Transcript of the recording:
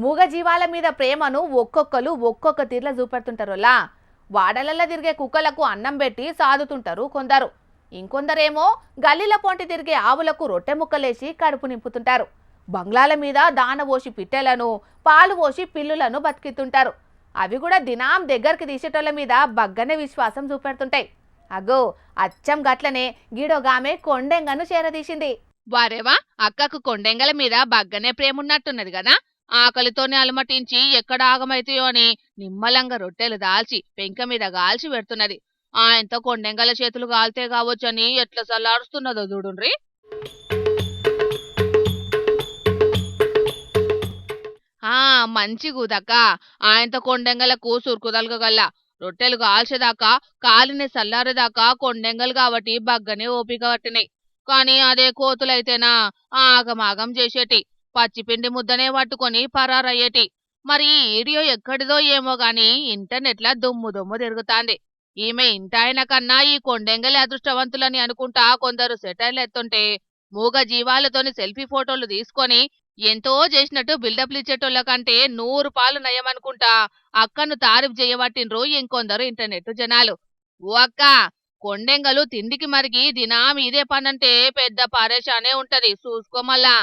మూగ జీవాల మీద ప్రేమను ఒక్కొక్కరు ఒక్కొక్క తీర్ల చూపెడుతుంటారులా. వాడలల్లో తిరిగే కుక్కలకు అన్నం పెట్టి సాదుతుంటారు కొందరు. ఇంకొందరేమో గల్లీల పొంటి తిరిగే ఆవులకు రొట్టె ముక్కలేసి కడుపు నింపుతుంటారు. బంగ్లాల మీద దాన పోసి పిట్టెలను, పాలు పోసి పిల్లులను బతికితుంటారు. అవి కూడా దినాం దగ్గరికి తీసేటోళ్ళ మీద బగ్గనే విశ్వాసం చూపెడుతుంటాయి. అగో అచ్చం గట్లనే గీడోగామె కొండెంగను చేరదీసింది. వారేవా, అక్కకు కొండెంగల మీద బగ్గనే ప్రేమున్నట్టున్నది కదా. ఆకలితోనే అలమటించి ఎక్కడ ఆగమైతాయో అని నిమ్మలంగా రొట్టెలు దాల్చి పెంక మీద గాల్చి పెడుతున్నది. ఆయనతో కొండెంగల చేతులు గాల్తే కావచ్చని ఎట్లా సల్లారుస్తున్నదో చూడుండ్రి. ఆ మంచి గుదక్క, ఆయనతో కొండెంగలకు సురుకుదలగల్లా. రొట్టెలు కాల్చేదాకా కాలిని సల్లారేదాకా కొండెంగలు కాబట్టి బగ్గనే ఓపిక పట్టినాయి. కాని అదే కోతులైతేనా ఆగమాగం చేసేటి, పచ్చిపిండి ముద్దనే పట్టుకొని పరారయ్యేటి. మరి ఈ వీడియో ఎక్కడిదో ఏమో గాని ఇంటర్నెట్లా దుమ్ము దుమ్ము తిరుగుతాంది. ఈమె ఇంటాయన కన్నా ఈ కొండెంగలే అదృష్టవంతులని అనుకుంటా కొందరు సెటైర్లు ఎత్తుంటే, మూగ జీవాలతోని సెల్ఫీ ఫోటోలు తీసుకొని ఎంతో చేసినట్టు బిల్డప్లు ఇచ్చేటోళ్ళ కంటే 100 పాలు నయమనుకుంటా అక్కను తారీఫ్ చేయబట్టిండ్రు ఇంకొందరు ఇంటర్నెట్ జనాలు. ఓ అక్క, కొండెంగలు తిండికి మరిగి దినాం ఇదే పనంటే పెద్ద పరేషానే ఉంటది, చూసుకోమల్లా.